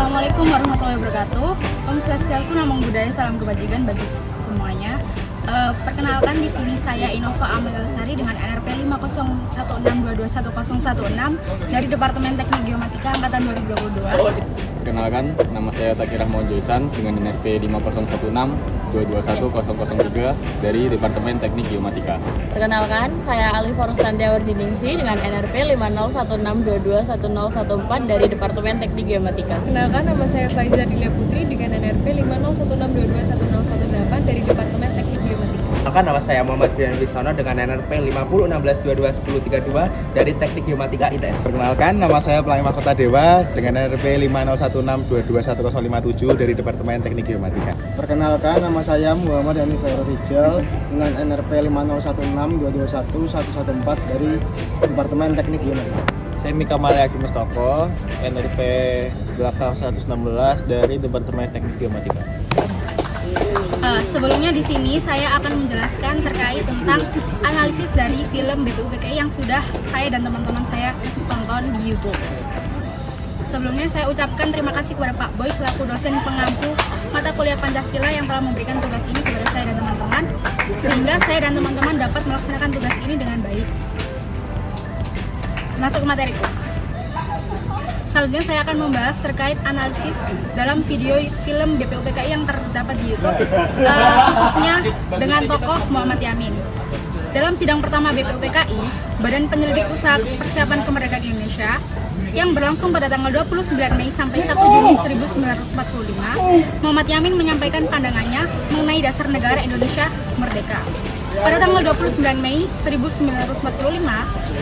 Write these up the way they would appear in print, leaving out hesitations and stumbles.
Assalamualaikum warahmatullahi wabarakatuh. Om Swastiastu, Namo Buddhaya, salam kebajikan bagi semuanya. Perkenalkan, di sini saya Innova Amelia Lestari dengan NRP 50162211016 dari Departemen Teknik Geomatika Angkatan 2022. Perkenalkan, nama saya Taki Rahmawan Joisan dengan NRP 50162211003 dari Departemen Teknik Geomatika. Perkenalkan, saya Ali Forustantia Wardiningsi dengan NRP 50162211014 dari Departemen Teknik Geomatika. Perkenalkan, nama saya Faiza Dilia Putri dengan NRP 50162211018 dari Departemen Teknik Geomatika. Perkenalkan, nama saya Muhammad Brian Wisono dengan NRP 50162211032 dari Teknik Geomatika ITS. Perkenalkan, nama saya Pelangi Mahkota Dewa dengan NRP 50162211057 dari Departemen Teknik Geomatika. Perkenalkan, nama saya Muhammad Yani Khairul Rijal dengan NRP 50162211114 dari Departemen Teknik Geomatika. Saya Mika Malayaki Mustafa, NRP belakang 116 dari Departemen Teknik Geomatika. Sebelumnya di sini saya akan menjelaskan terkait tentang analisis dari film BPUPKI yang sudah saya dan teman-teman saya tonton di YouTube. Sebelumnya saya ucapkan terima kasih kepada Pak Boy selaku dosen pengampu mata kuliah Pancasila yang telah memberikan tugas ini kepada saya dan teman-teman, sehingga saya dan teman-teman dapat melaksanakan tugas ini dengan baik. Masuk ke materiku. Selanjutnya saya akan membahas terkait analisis dalam video film BPUPKI yang terdapat di YouTube, khususnya dengan tokoh Muhammad Yamin. Dalam sidang pertama BPUPKI, Badan Penyelidik Usaha Persiapan Kemerdekaan Indonesia, yang berlangsung pada tanggal 29 Mei sampai 1 Juni 1945, Muhammad Yamin menyampaikan pandangannya mengenai dasar negara Indonesia merdeka. Pada tanggal 29 Mei 1945,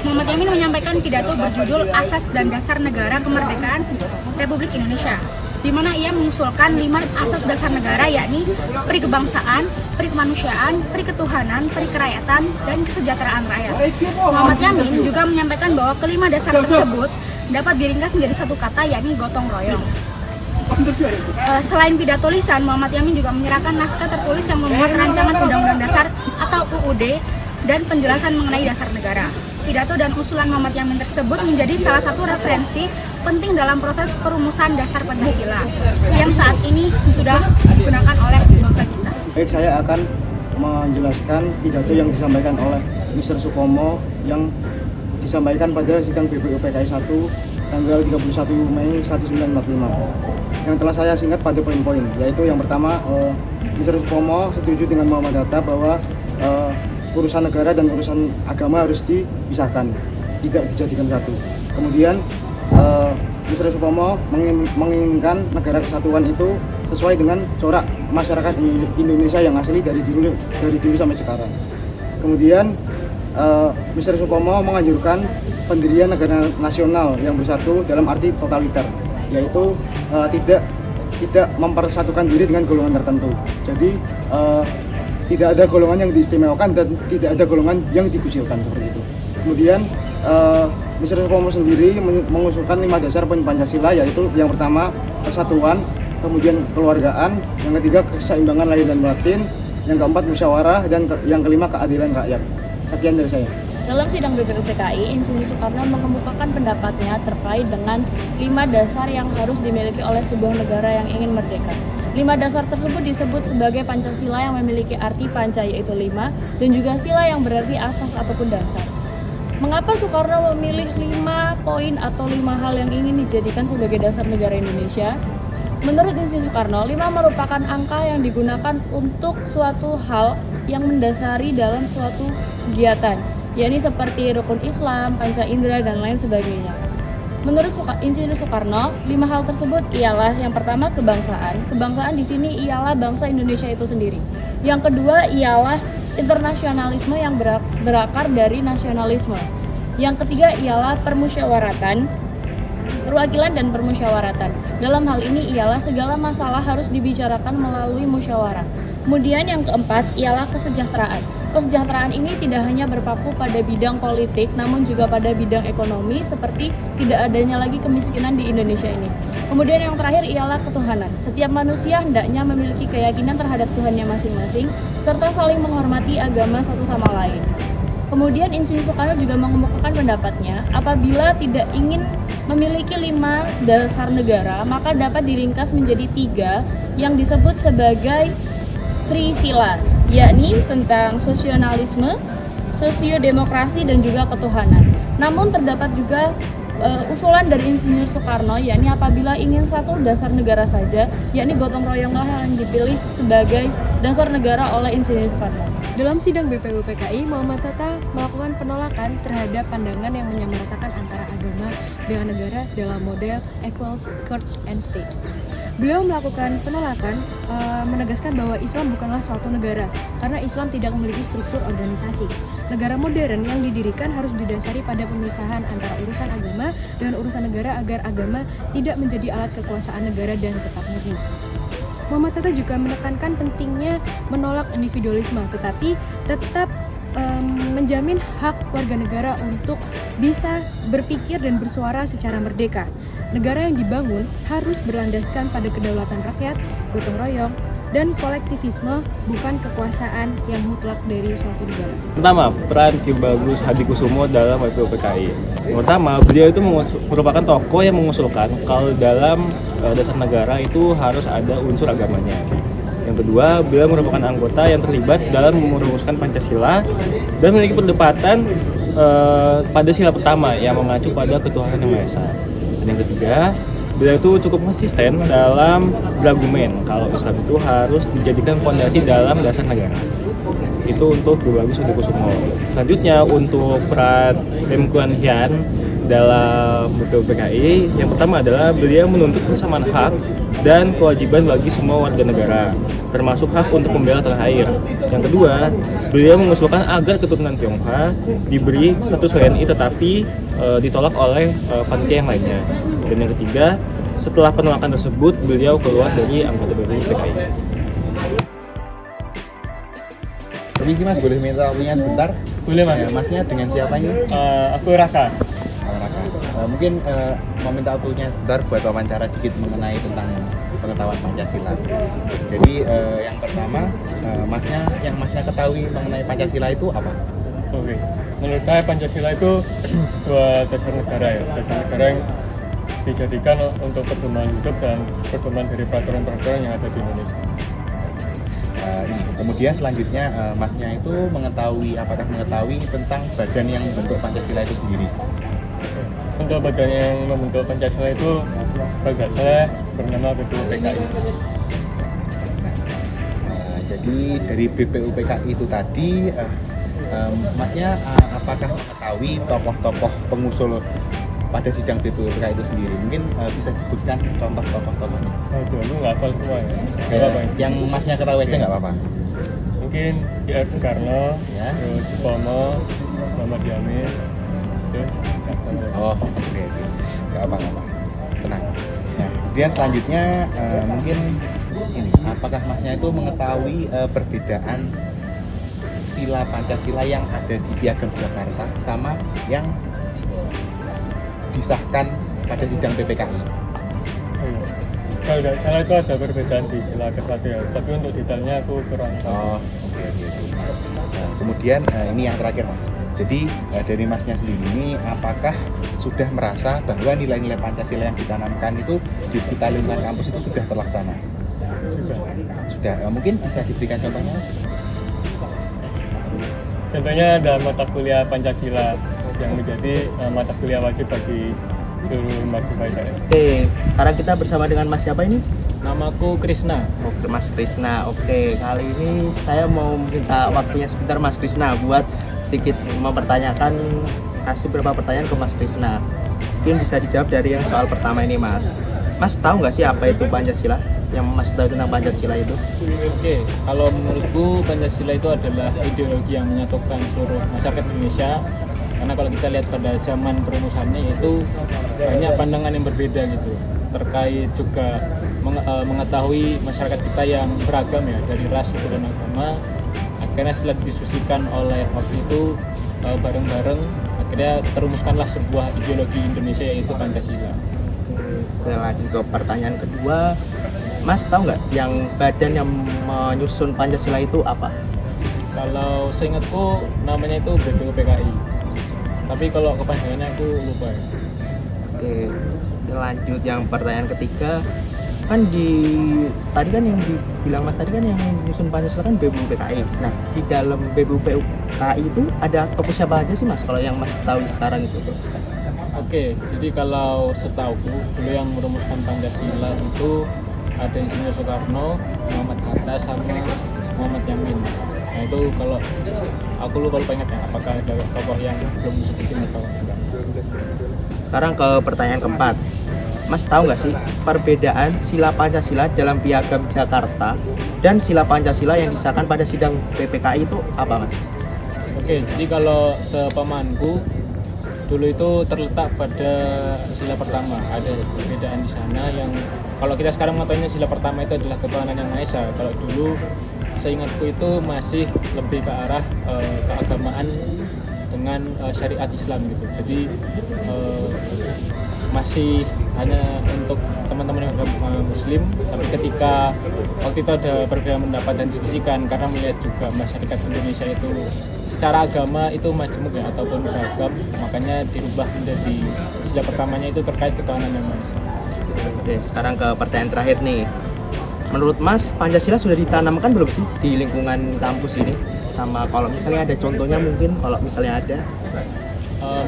Muhammad Yamin menyampaikan pidato berjudul Asas dan Dasar Negara Kemerdekaan Republik Indonesia, di mana ia mengusulkan 5 asas dasar negara, yakni perikebangsaan, perikemanusiaan, periketuhanan, perikerakyatan, dan kesejahteraan rakyat. Muhammad Yamin juga menyampaikan bahwa kelima dasar tersebut dapat diringkas menjadi satu kata, yakni gotong royong. Selain pidato lisan, Muhammad Yamin juga menyerahkan naskah tertulis yang memuat rancangan Undang-Undang Dasar atau UUD dan penjelasan mengenai dasar negara. Pidato dan usulan Muhammad Yamin tersebut menjadi salah satu referensi penting dalam proses perumusan dasar Pancasila yang saat ini sudah digunakan oleh bangsa kita. Baik, saya akan menjelaskan pidato yang disampaikan oleh Mr. Supomo yang disampaikan pada sidang BPUPKI 1 tanggal 31 Mei 1945, yang telah saya singkat pada poin-poin, yaitu yang pertama, Mr. Supomo setuju dengan Muhammad Hatta bahwa urusan negara dan urusan agama harus dipisahkan, tidak dijadikan satu. Kemudian Mr. Supomo menginginkan negara kesatuan itu sesuai dengan corak masyarakat Indonesia yang asli dari dulu sampai sekarang. Kemudian Mr. Supomo menganjurkan pendirian negara nasional yang bersatu dalam arti totaliter, yaitu tidak mempersatukan diri dengan golongan tertentu. Jadi tidak ada golongan yang diistimewakan dan tidak ada golongan yang dikucilkan, seperti itu. Kemudian Mr. Supomo sendiri mengusulkan 5 dasar poin Pancasila, yaitu yang pertama persatuan, kemudian kekeluargaan, yang ketiga keseimbangan lahir dan batin, yang keempat musyawarah, dan yang kelima keadilan rakyat. Sekian dari saya. Dalam sidang BPUPKI, Insinyur Soekarno mengemukakan pendapatnya terkait dengan 5 dasar yang harus dimiliki oleh sebuah negara yang ingin merdeka. 5 dasar tersebut disebut sebagai Pancasila yang memiliki arti panca, yaitu 5, dan juga sila yang berarti asas ataupun dasar. Mengapa Soekarno memilih 5 poin atau 5 hal yang ingin dijadikan sebagai dasar negara Indonesia? Menurut Insinyur Soekarno, 5 merupakan angka yang digunakan untuk suatu hal yang mendasari dalam suatu kegiatan, yakni seperti rukun Islam, panca indera, dan lain sebagainya. Menurut Insinyur Soekarno, 5 hal tersebut ialah yang pertama kebangsaan. Kebangsaan di sini ialah bangsa Indonesia itu sendiri. Yang kedua ialah internasionalisme yang berakar dari nasionalisme. Yang ketiga ialah permusyawaratan, perwakilan dan permusyawaratan. Dalam hal ini ialah segala masalah harus dibicarakan melalui musyawarah. Kemudian yang keempat ialah kesejahteraan. Kesejahteraan ini tidak hanya berpaku pada bidang politik, namun juga pada bidang ekonomi, seperti tidak adanya lagi kemiskinan di Indonesia ini. Kemudian yang terakhir ialah ketuhanan. Setiap manusia hendaknya memiliki keyakinan terhadap Tuhannya masing-masing, serta saling menghormati agama satu sama lain. Kemudian Insinyur Soekarno juga mengemukakan pendapatnya, apabila tidak ingin memiliki 5 dasar negara, maka dapat diringkas menjadi 3 yang disebut sebagai Trisila, yakni tentang sosionalisme, sosiodemokrasi, dan juga ketuhanan. Namun terdapat juga usulan dari Insinyur Soekarno, yakni apabila ingin satu dasar negara saja, yakni gotong royonglah yang dipilih sebagai dasar negara oleh Insinyur Soekarno. Dalam sidang BPUPKI, Muhammad Hatta melakukan penolakan terhadap pandangan yang menyamaratakan antara agama dengan negara dalam model equal church and state. Beliau melakukan penolakan menegaskan bahwa Islam bukanlah suatu negara karena Islam tidak memiliki struktur organisasi. Negara modern yang didirikan harus didasari pada pemisahan antara urusan agama dengan urusan negara agar agama tidak menjadi alat kekuasaan negara dan tetap murni. Muhammad Hatta juga menekankan pentingnya menolak individualisme, tetapi tetap menjamin hak warga negara untuk bisa berpikir dan bersuara secara merdeka. Negara yang dibangun harus berlandaskan pada kedaulatan rakyat, gotong royong, dan kolektivisme, bukan kekuasaan yang mutlak dari suatu negara. Pertama, peran Ki Bagus Hadikusumo dalam BPUPKI. Pertama, beliau itu merupakan tokoh yang mengusulkan kalau dalam dasar negara itu harus ada unsur agamanya. Yang kedua, beliau merupakan anggota yang terlibat dalam merumuskan Pancasila dan memiliki perdebatan pada sila pertama yang mengacu pada ketuhanan yang Maha Esa. Dan yang ketiga, beliau itu cukup konsisten dalam berargumen kalau Islam itu harus dijadikan fondasi dalam dasar negara. Itu untuk Ki Bagus Hadikusumo. Selanjutnya untuk peran Lim Kuan Hian dalam BPUPKI, yang pertama adalah beliau menuntut persamaan hak dan kewajiban bagi semua warga negara, termasuk hak untuk membela tanah air. Yang kedua, beliau mengusulkan agar keturunan Tionghoa diberi status WNI tetapi ditolak oleh panitia yang lainnya. Dan yang ketiga, setelah penolakan tersebut, beliau keluar dari anggota BPUPKI. Permisi Mas, boleh minta waktunya sebentar? Boleh Mas. Masnya dengan siapa ini? Aku Raka. Raka. Mungkin mau minta waktunya sebentar buat wawancara dikit mengenai tentang pengetahuan Pancasila. Jadi yang pertama, masnya ketahui mengenai Pancasila itu apa? Oke. Menurut saya Pancasila itu sebuah dasar negara ya, dasar negara yang dijadikan untuk pedoman hidup dan pedoman dari peraturan-peraturan yang ada di Indonesia. Kemudian selanjutnya masnya itu apakah mengetahui tentang badan yang membentuk Pancasila itu sendiri? Untuk badan yang membentuk Pancasila itu bagi saya bernama BPUPKI. Jadi dari BPUPKI itu tadi, masnya apakah mengetahui tokoh-tokoh pengusul pada sidang BPUPKI itu sendiri? Mungkin bisa disebutkan contoh tokoh-tokohnya. Aduh, lu nggak hafal semua ya? Nggak apa-apa ya? Yang masnya ketahui aja nggak apa-apa. Mungkin R. Soekarno, Ya. terus Supomo, Muhammad Yamin, terus Oh, oke. Nggak apa-apa. Tenang. Nah, kemudian selanjutnya mungkin ini, apakah masnya itu mengetahui perbedaan sila Pancasila yang ada di Piagam Jakarta sama yang disahkan pada sidang PPKI? Kalau tidak salah itu ada perbedaan di sila ke-1 ya, tapi untuk detailnya aku kurang tahu. Oh, oke. Nah, kemudian ini yang terakhir Mas. Jadi dari Masnya sendiri ini, apakah sudah merasa bahwa nilai-nilai Pancasila yang ditanamkan itu di sekitar lingkungan kampus itu sudah terlaksana? Sudah. Mungkin bisa diberikan contohnya? Contohnya ada mata kuliah Pancasila yang menjadi mata kuliah wajib bagi seluruh mahasiswa ITS. Oke, sekarang kita bersama dengan Mas siapa ini? Namaku Krisna. Oke, Mas Krisna. Oke, kali ini saya mau minta waktunya sebentar Mas Krisna buat sedikit kasih beberapa pertanyaan ke Mas Krisna. Mungkin bisa dijawab dari yang soal pertama ini Mas. Mas tahu nggak sih apa itu Pancasila? Yang Mas tahu tentang Pancasila itu? Oke, kalau menurutku Pancasila itu adalah ideologi yang menyatukan seluruh masyarakat Indonesia. Karena kalau kita lihat pada zaman perumusannya itu banyak pandangan yang berbeda gitu. Terkait juga mengetahui masyarakat kita yang beragam ya, dari ras, suku dan agama. Akhirnya setelah didiskusikan oleh waktu itu bareng-bareng, akhirnya terumuskanlah sebuah ideologi Indonesia yaitu Pancasila. Oke, lanjut ke pertanyaan kedua. Mas tahu nggak yang badan yang menyusun Pancasila itu apa? Kalau seingatku namanya itu BPUPKI. Tapi kalau kepanjangannya aku lupa ya. Oke, Oke, lanjut yang pertanyaan ketiga. Kan tadi kan yang dibilang Mas tadi kan yang nyusun Pancasila kan BPUPKI. Nah, di dalam BPUPKI itu ada tokoh siapa aja sih Mas kalau yang Mas tahu sekarang itu? Oke, jadi kalau setauku dulu yang merumuskan Pancasila itu ada Insinyur Soekarno, Muhammad Hatta, sama Muhammad Yamin. Nah itu kalau aku lupa ingat ya, apakah ada tokoh yang belum disebutin atau enggak. Sekarang ke pertanyaan keempat. Mas tahu nggak sih perbedaan sila Pancasila dalam Piagam Jakarta dan sila Pancasila yang disahkan pada sidang BPKI itu apa Mas? Oke, jadi kalau sepemahamanku dulu itu terletak pada sila pertama. Ada perbedaan di sana yang kalau kita sekarang mengetahuinya sila pertama itu adalah ketuhanan yang Maha Esa. Kalau dulu seingatku itu masih lebih ke arah keagamaan dengan syariat Islam gitu. Jadi masih hanya untuk teman-teman yang muslim, tapi ketika waktu itu ada perbedaan pendapat dan diskusikan karena melihat juga masyarakat Indonesia itu secara agama itu majemuk ya ataupun beragam, makanya dirubah menjadi sila pertamanya itu terkait ketuhanan yang Maha Esa. Oke, sekarang ke pertanyaan terakhir nih. Menurut Mas, Pancasila sudah ditanamkan belum sih di lingkungan kampus ini? Sama kalau misalnya ada contohnya mungkin kalau misalnya ada.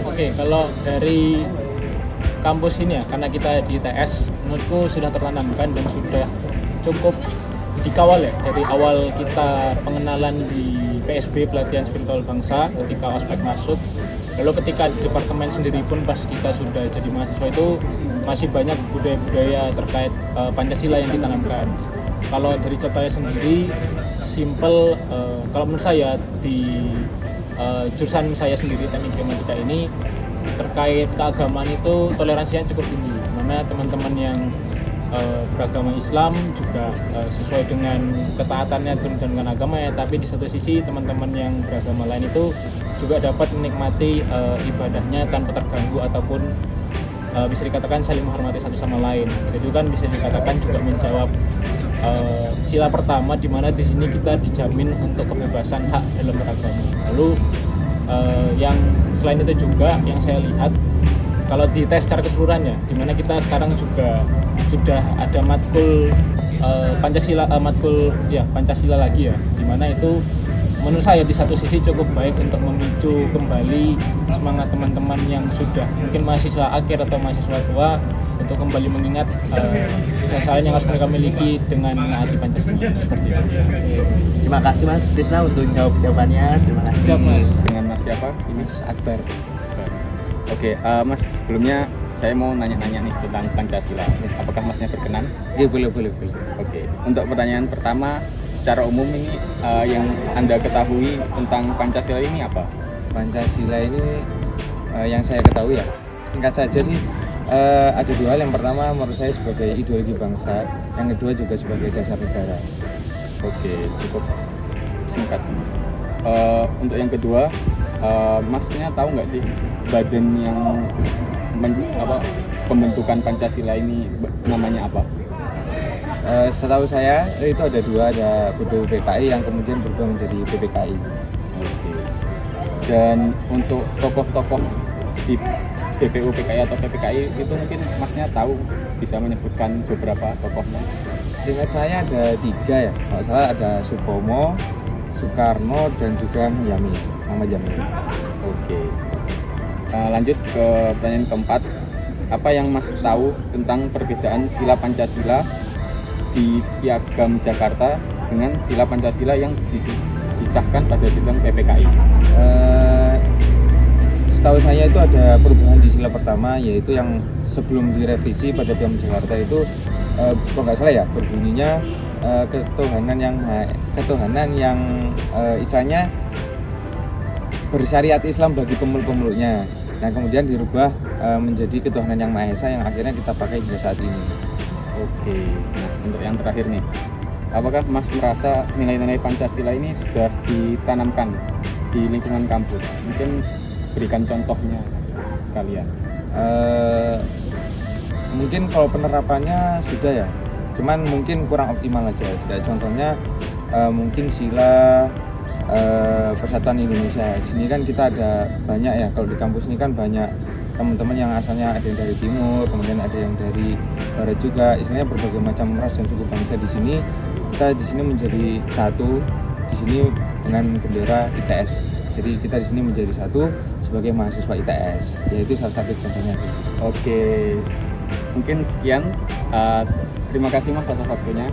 Oke, kalau dari kampus ini ya, karena kita di ITS, menurutku sudah tertanamkan dan sudah cukup dikawal ya dari awal kita pengenalan di PSB, pelatihan spiritual bangsa, ketika ospek masuk. Lalu ketika di departemen sendiri pun pas kita sudah jadi mahasiswa itu masih banyak budaya-budaya terkait Pancasila yang ditanamkan. Kalau dari contohnya sendiri, simple kalau menurut saya di jurusan saya sendiri teknik informatika ini terkait keagamaan itu toleransinya cukup tinggi, mana teman-teman yang beragama Islam juga sesuai dengan ketaatannya dengan agama ya, tapi di satu sisi teman-teman yang beragama lain itu juga dapat menikmati ibadahnya tanpa terganggu ataupun bisa dikatakan saling menghormati satu sama lain. Jadi kan bisa dikatakan juga menjawab sila pertama di mana di sini kita dijamin untuk kebebasan hak dalam beragama. Lalu yang selain itu juga yang saya lihat kalau di tes secara keseluruhan ya, dimana kita sekarang juga sudah ada matkul Pancasila lagi ya, dimana itu menurut saya di satu sisi cukup baik untuk memicu kembali semangat teman-teman yang sudah mungkin mahasiswa akhir atau mahasiswa tua untuk kembali mengingat kesalahan yang harus mereka miliki dengan menaati Pancasila seperti itu. Terima kasih Mas Krisna untuk jawabannya. Terima kasih. Siap Mas. Dengan Mas siapa? Mas Akbar. Oke, Mas sebelumnya saya mau nanya-nanya nih tentang Pancasila. Apakah Masnya berkenan? Iya, boleh. Oke, untuk pertanyaan pertama, secara umum ini yang Anda ketahui tentang Pancasila ini apa? Pancasila ini yang saya ketahui ya, singkat saja sih ada dua hal. Yang pertama menurut saya sebagai ideologi bangsa, yang kedua juga sebagai dasar negara. Oke, cukup singkat. Untuk yang kedua, Masnya tahu nggak sih badan yang pembentukan Pancasila ini namanya apa? Setahu saya itu ada dua, ada BPUPKI yang kemudian berubah menjadi PPKI. Oke. Dan untuk tokoh-tokoh di BPUPKI atau PPKI itu mungkin Masnya tahu, bisa menyebutkan beberapa tokohnya? Seingat saya ada tiga ya, kalau salah ada Supomo, Soekarno, dan juga Muhammad Yamin. Oke. Lanjut ke pertanyaan keempat. Apa yang Mas tahu tentang perbedaan sila Pancasila di Piagam Jakarta dengan sila Pancasila yang disahkan pada sidang PPKI? Setahu saya itu ada perubahan di sila pertama, yaitu yang sebelum direvisi pada Piagam Jakarta itu kalau nggak salah ya berbunyinya ketuhanan yang istilahnya bersyariat Islam bagi pemuluk-pemuluknya. Nah kemudian dirubah menjadi ketuhanan yang Maha Esa yang akhirnya kita pakai hingga saat ini. Oke, nah untuk yang terakhir nih, apakah Mas merasa nilai-nilai Pancasila ini sudah ditanamkan di lingkungan kampus? Mungkin berikan contohnya sekalian. Mungkin kalau penerapannya sudah ya, cuman mungkin kurang optimal aja. Kayak contohnya mungkin sila Persatuan Indonesia. Di sini kan kita ada banyak ya, kalau di kampus ini kan banyak teman-teman yang asalnya ada yang dari timur, kemudian ada yang dari barat juga, istilahnya berbagai macam ras dan suku bangsa di sini. Kita di sini menjadi satu di sini dengan bendera ITS. Jadi kita di sini menjadi satu sebagai mahasiswa ITS. Yaitu salah satu contohnya. Oke, mungkin sekian. Terima kasih Mas atas waktunya.